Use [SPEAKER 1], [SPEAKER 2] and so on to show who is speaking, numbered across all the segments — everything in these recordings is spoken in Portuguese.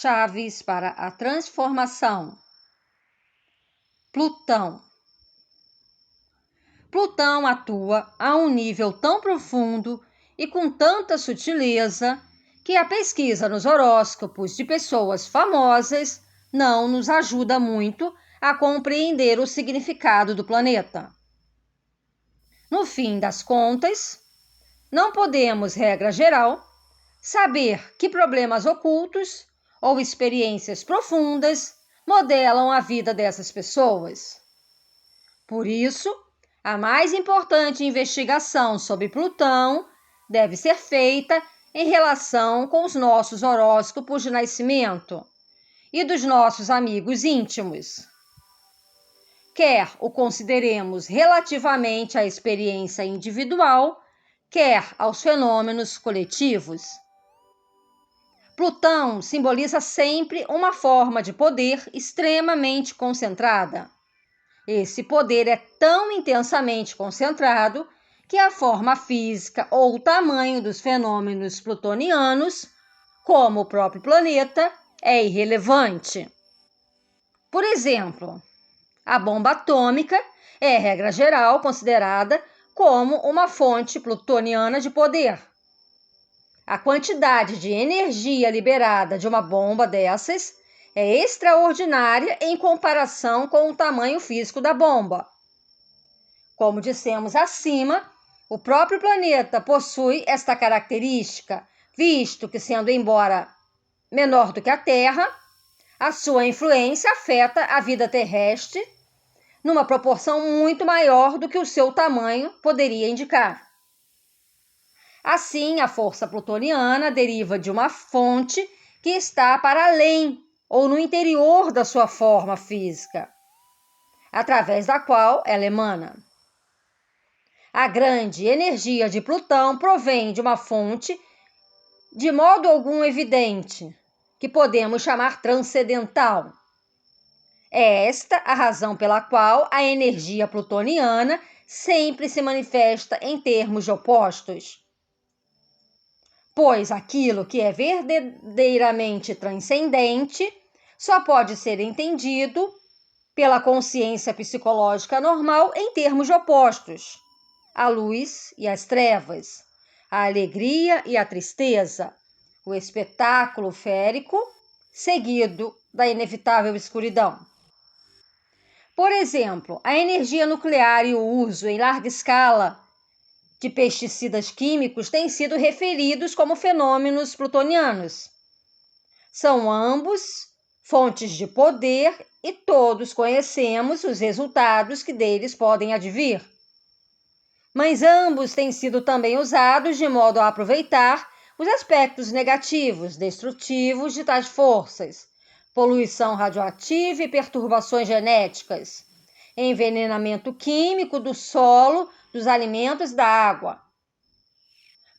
[SPEAKER 1] chaves para a transformação. Plutão. Plutão atua a um nível tão profundo e com tanta sutileza que a pesquisa nos horóscopos de pessoas famosas não nos ajuda muito a compreender o significado do planeta. No fim das contas, não podemos, regra geral, saber que problemas ocultos ou experiências profundas modelam a vida dessas pessoas. Por isso, a mais importante investigação sobre Plutão deve ser feita em relação com os nossos horóscopos de nascimento e dos nossos amigos íntimos. Quer o consideremos relativamente à experiência individual, quer aos fenômenos coletivos. Plutão simboliza sempre uma forma de poder extremamente concentrada. Esse poder é tão intensamente concentrado que a forma física ou o tamanho dos fenômenos plutonianos, como o próprio planeta, é irrelevante. Por exemplo, a bomba atômica é, regra geral, considerada como uma fonte plutoniana de poder. A quantidade de energia liberada de uma bomba dessas é extraordinária em comparação com o tamanho físico da bomba. Como dissemos acima, o próprio planeta possui esta característica, visto que, sendo embora menor do que a Terra, a sua influência afeta a vida terrestre numa proporção muito maior do que o seu tamanho poderia indicar. Assim, a força plutoniana deriva de uma fonte que está para além ou no interior da sua forma física, através da qual ela emana. A grande energia de Plutão provém de uma fonte de modo algum evidente, que podemos chamar transcendental. É esta a razão pela qual a energia plutoniana sempre se manifesta em termos de opostos. Pois aquilo que é verdadeiramente transcendente só pode ser entendido pela consciência psicológica normal em termos de opostos: a luz e as trevas, a alegria e a tristeza, o espetáculo férico, seguido da inevitável escuridão. Por exemplo, a energia nuclear e o uso em larga escala de pesticidas químicos têm sido referidos como fenômenos plutonianos. São ambos fontes de poder e todos conhecemos os resultados que deles podem advir. Mas ambos têm sido também usados de modo a aproveitar os aspectos negativos, destrutivos de tais forças: poluição radioativa e perturbações genéticas, envenenamento químico do solo, dos alimentos e da água.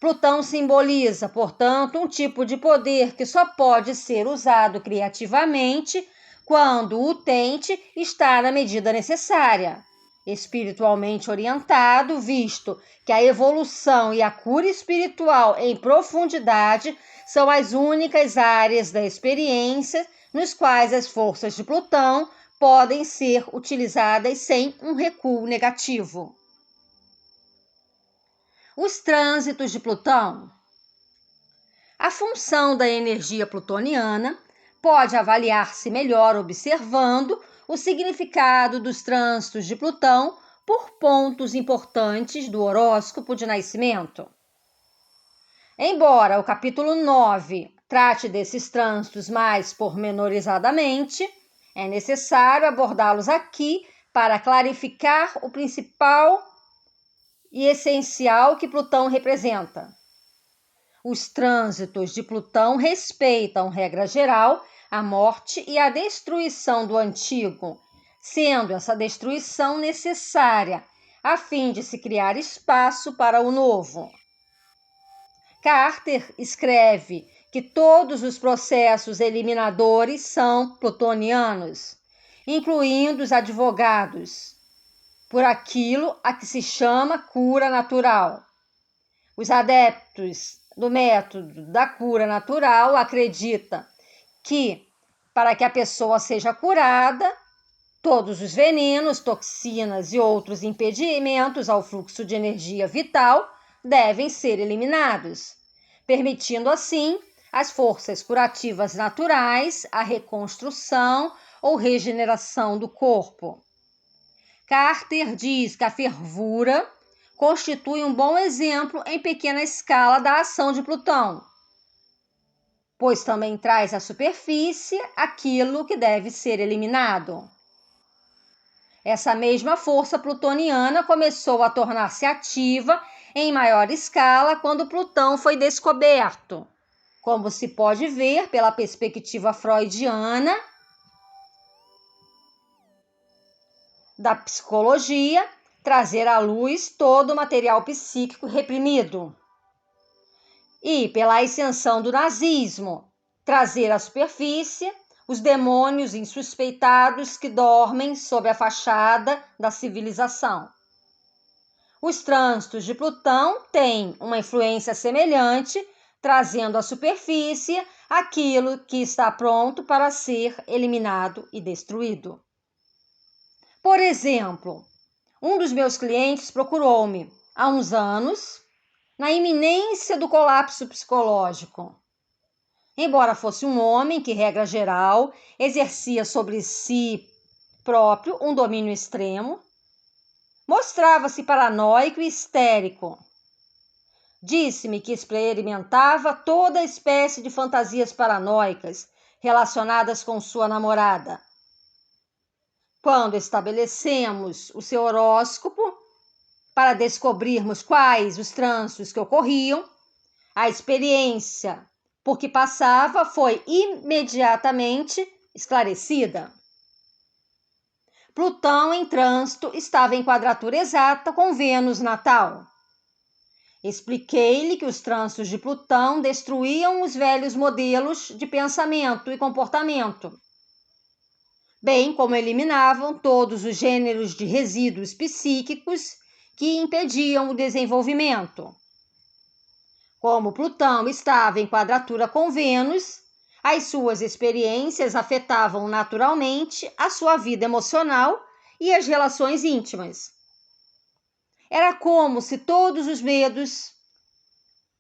[SPEAKER 1] Plutão simboliza, portanto, um tipo de poder que só pode ser usado criativamente quando o utente está na medida necessária, espiritualmente orientado, visto que a evolução e a cura espiritual em profundidade são as únicas áreas da experiência nos quais as forças de Plutão podem ser utilizadas sem um recuo negativo. Os trânsitos de Plutão. A função da energia plutoniana pode avaliar-se melhor observando o significado dos trânsitos de Plutão por pontos importantes do horóscopo de nascimento. Embora o capítulo 9 trate desses trânsitos mais pormenorizadamente, é necessário abordá-los aqui para clarificar o principal e essencial que Plutão representa. Os trânsitos de Plutão respeitam, regra geral, a morte e a destruição do antigo, sendo essa destruição necessária a fim de se criar espaço para o novo. Carter escreve que todos os processos eliminadores são plutonianos, incluindo os advogados, por aquilo a que se chama cura natural. Os adeptos do método da cura natural acreditam que, para que a pessoa seja curada, todos os venenos, toxinas e outros impedimentos ao fluxo de energia vital devem ser eliminados, permitindo assim as forças curativas naturais, a reconstrução ou regeneração do corpo. Carter diz que a fervura constitui um bom exemplo em pequena escala da ação de Plutão, pois também traz à superfície aquilo que deve ser eliminado. Essa mesma força plutoniana começou a tornar-se ativa em maior escala quando Plutão foi descoberto, como se pode ver pela perspectiva freudiana da psicologia, trazer à luz todo o material psíquico reprimido. E pela ascensão do nazismo, trazer à superfície os demônios insuspeitados que dormem sob a fachada da civilização. Os trânsitos de Plutão têm uma influência semelhante, trazendo à superfície aquilo que está pronto para ser eliminado e destruído. Por exemplo, um dos meus clientes procurou-me há uns anos, na iminência do colapso psicológico. Embora fosse um homem que, regra geral, exercia sobre si próprio um domínio extremo, mostrava-se paranoico e histérico. Disse-me que experimentava toda espécie de fantasias paranoicas relacionadas com sua namorada. Quando estabelecemos o seu horóscopo para descobrirmos quais os trânsitos que ocorriam, a experiência por que passava foi imediatamente esclarecida. Plutão em trânsito estava em quadratura exata com Vênus natal. Expliquei-lhe que os trânsitos de Plutão destruíam os velhos modelos de pensamento e comportamento, bem como eliminavam todos os gêneros de resíduos psíquicos que impediam o desenvolvimento. Como Plutão estava em quadratura com Vênus, as suas experiências afetavam naturalmente a sua vida emocional e as relações íntimas. Era como se todos os medos,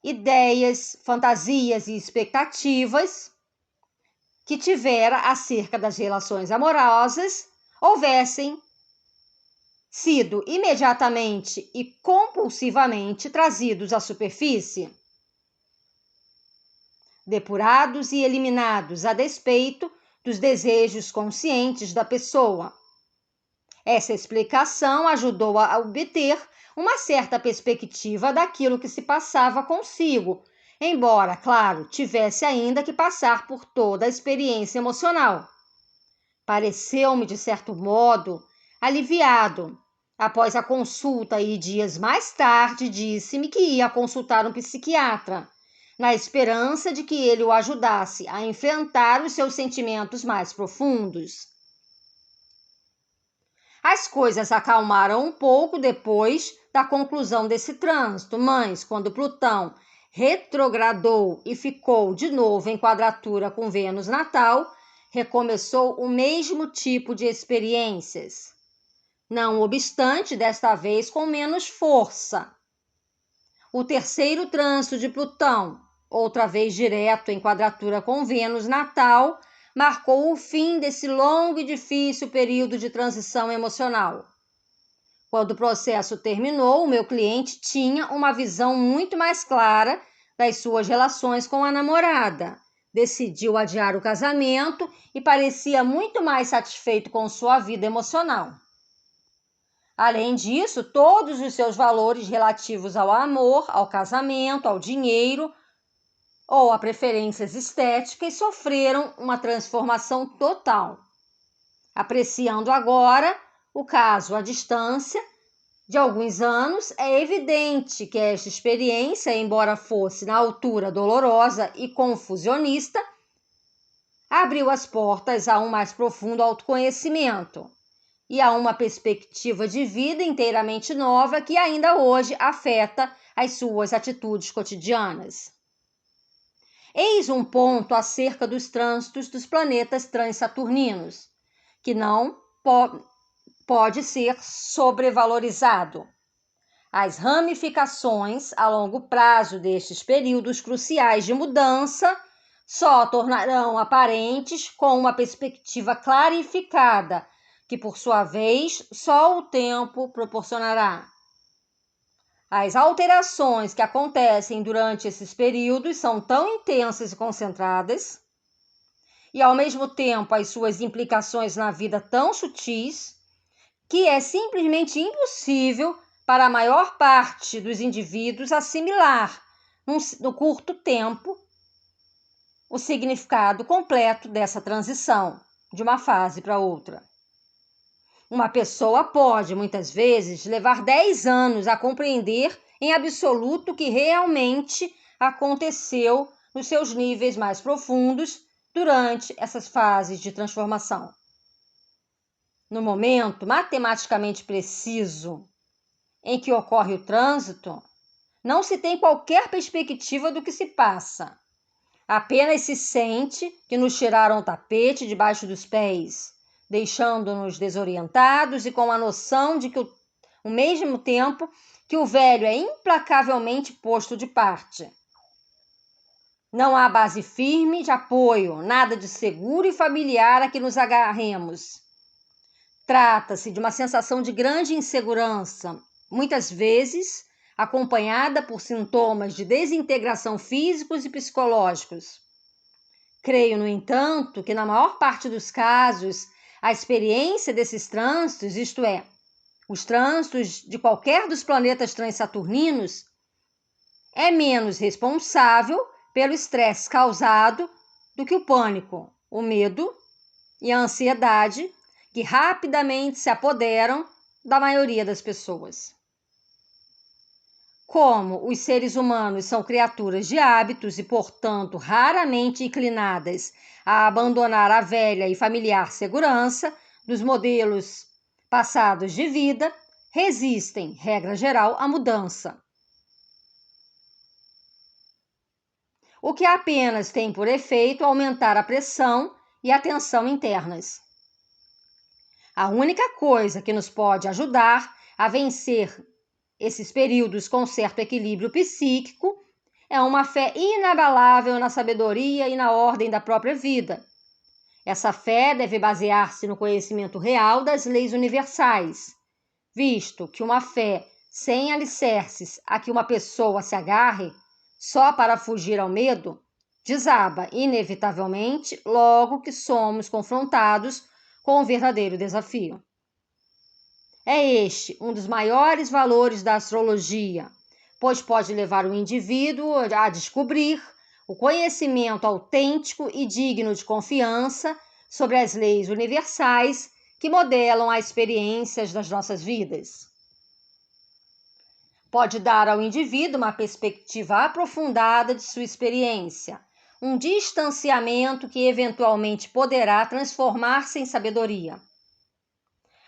[SPEAKER 1] ideias, fantasias e expectativas que tivera acerca das relações amorosas houvessem sido imediatamente e compulsivamente trazidos à superfície, depurados e eliminados a despeito dos desejos conscientes da pessoa. Essa explicação ajudou a obter uma certa perspectiva daquilo que se passava consigo, embora, claro, tivesse ainda que passar por toda a experiência emocional. Pareceu-me, de certo modo, aliviado. Após a consulta e dias mais tarde, disse-me que ia consultar um psiquiatra, na esperança de que ele o ajudasse a enfrentar os seus sentimentos mais profundos. As coisas acalmaram um pouco depois da conclusão desse trânsito, mas quando Plutão retrogradou e ficou de novo em quadratura com Vênus natal, recomeçou o mesmo tipo de experiências. Não obstante, desta vez com menos força. O terceiro trânsito de Plutão, outra vez direto em quadratura com Vênus natal, marcou o fim desse longo e difícil período de transição emocional. Quando o processo terminou, o meu cliente tinha uma visão muito mais clara das suas relações com a namorada. Decidiu adiar o casamento e parecia muito mais satisfeito com sua vida emocional. Além disso, todos os seus valores relativos ao amor, ao casamento, ao dinheiro ou a preferências estéticas sofreram uma transformação total. Apreciando agora o caso à distância de alguns anos, é evidente que esta experiência, embora fosse na altura dolorosa e confusionista, abriu as portas a um mais profundo autoconhecimento e a uma perspectiva de vida inteiramente nova que ainda hoje afeta as suas atitudes cotidianas. Eis um ponto acerca dos trânsitos dos planetas transsaturninos, que não pode ser sobrevalorizado. As ramificações a longo prazo destes períodos cruciais de mudança só tornarão aparentes com uma perspectiva clarificada, que por sua vez só o tempo proporcionará. As alterações que acontecem durante esses períodos são tão intensas e concentradas, e ao mesmo tempo as suas implicações na vida tão sutis, que é simplesmente impossível para a maior parte dos indivíduos assimilar, no curto tempo, o significado completo dessa transição de uma fase para outra. Uma pessoa pode, muitas vezes, levar 10 anos a compreender em absoluto o que realmente aconteceu nos seus níveis mais profundos durante essas fases de transformação. No momento matematicamente preciso em que ocorre o trânsito, não se tem qualquer perspectiva do que se passa. Apenas se sente que nos tiraram o tapete debaixo dos pés, deixando-nos desorientados e com a noção de que, ao mesmo tempo, que o velho é implacavelmente posto de parte. Não há base firme de apoio, nada de seguro e familiar a que nos agarremos. Trata-se de uma sensação de grande insegurança, muitas vezes acompanhada por sintomas de desintegração físicos e psicológicos. Creio, no entanto, que na maior parte dos casos, a experiência desses trânsitos, isto é, os trânsitos de qualquer dos planetas transsaturninos, é menos responsável pelo estresse causado do que o pânico, o medo e a ansiedade que rapidamente se apoderam da maioria das pessoas. Como os seres humanos são criaturas de hábitos e, portanto, raramente inclinadas a abandonar a velha e familiar segurança dos modelos passados de vida, resistem, regra geral, à mudança. O que apenas tem por efeito aumentar a pressão e a tensão internas. A única coisa que nos pode ajudar a vencer esses períodos com certo equilíbrio psíquico é uma fé inabalável na sabedoria e na ordem da própria vida. Essa fé deve basear-se no conhecimento real das leis universais, visto que uma fé sem alicerces a que uma pessoa se agarre só para fugir ao medo desaba inevitavelmente logo que somos confrontados com o verdadeiro desafio. É este um dos maiores valores da astrologia, pois pode levar o indivíduo a descobrir o conhecimento autêntico e digno de confiança sobre as leis universais que modelam as experiências das nossas vidas. Pode dar ao indivíduo uma perspectiva aprofundada de sua experiência, um distanciamento que eventualmente poderá transformar-se em sabedoria.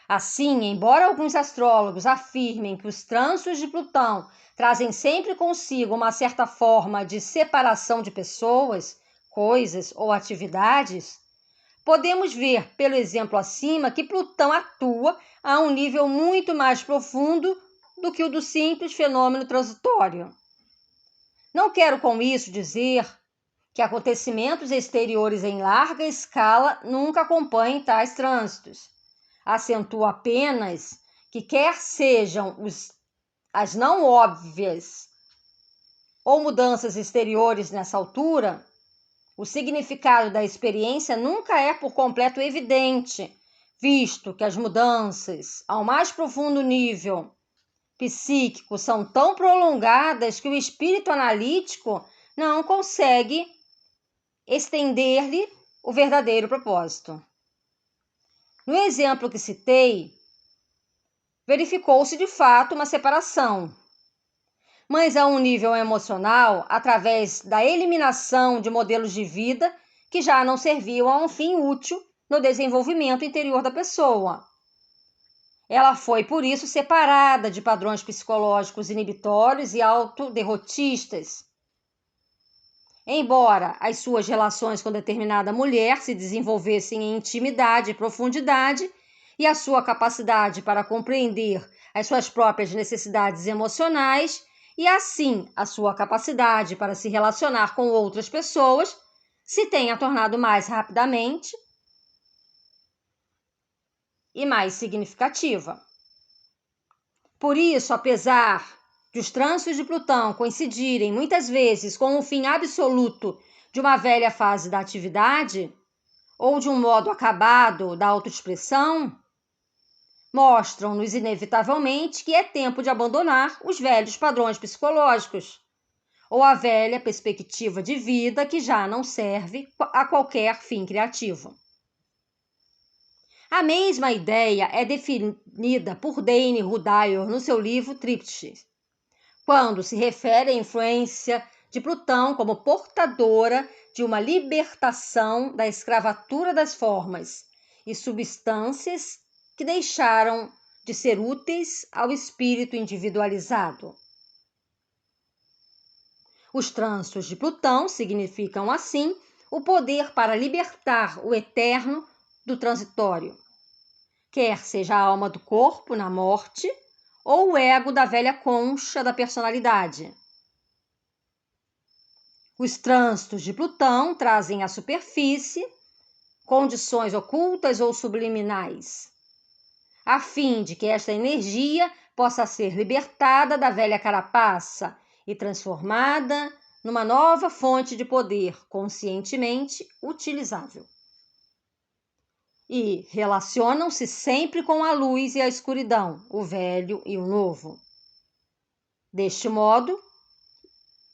[SPEAKER 1] Assim, embora alguns astrólogos afirmem que os trânsitos de Plutão trazem sempre consigo uma certa forma de separação de pessoas, coisas ou atividades, podemos ver, pelo exemplo acima, que Plutão atua a um nível muito mais profundo do que o do simples fenômeno transitório. Não quero com isso dizer que acontecimentos exteriores em larga escala nunca acompanhem tais trânsitos. Acentuo apenas que, quer sejam as não óbvias ou mudanças exteriores nessa altura, o significado da experiência nunca é por completo evidente, visto que as mudanças ao mais profundo nível psíquico são tão prolongadas que o espírito analítico não consegue estender-lhe o verdadeiro propósito. No exemplo que citei, verificou-se de fato uma separação, mas a um nível emocional, através da eliminação de modelos de vida que já não serviam a um fim útil no desenvolvimento interior da pessoa. Ela foi, por isso, separada de padrões psicológicos inibitórios e autoderrotistas. Embora as suas relações com determinada mulher se desenvolvessem em intimidade e profundidade, e a sua capacidade para compreender as suas próprias necessidades emocionais e, assim, a sua capacidade para se relacionar com outras pessoas se tenha tornado mais rapidamente e mais significativa. Por isso, apesar de os trânsitos de Plutão coincidirem muitas vezes com o fim absoluto de uma velha fase da atividade, ou de um modo acabado da autoexpressão, mostram-nos inevitavelmente que é tempo de abandonar os velhos padrões psicológicos, ou a velha perspectiva de vida que já não serve a qualquer fim criativo. A mesma ideia é definida por Dane Rudhyar no seu livro Triptych, quando se refere à influência de Plutão como portadora de uma libertação da escravatura das formas e substâncias que deixaram de ser úteis ao espírito individualizado. Os trânsitos de Plutão significam, assim, o poder para libertar o eterno do transitório, quer seja a alma do corpo na morte ou o ego da velha concha da personalidade. Os trânsitos de Plutão trazem à superfície condições ocultas ou subliminais, a fim de que esta energia possa ser libertada da velha carapaça e transformada numa nova fonte de poder conscientemente utilizável. E relacionam-se sempre com a luz e a escuridão, o velho e o novo. Deste modo,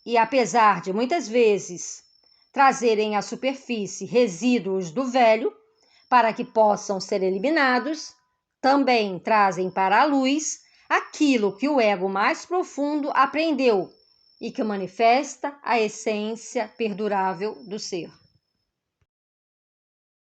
[SPEAKER 1] e apesar de muitas vezes trazerem à superfície resíduos do velho para que possam ser eliminados, também trazem para a luz aquilo que o ego mais profundo aprendeu e que manifesta a essência perdurável do ser.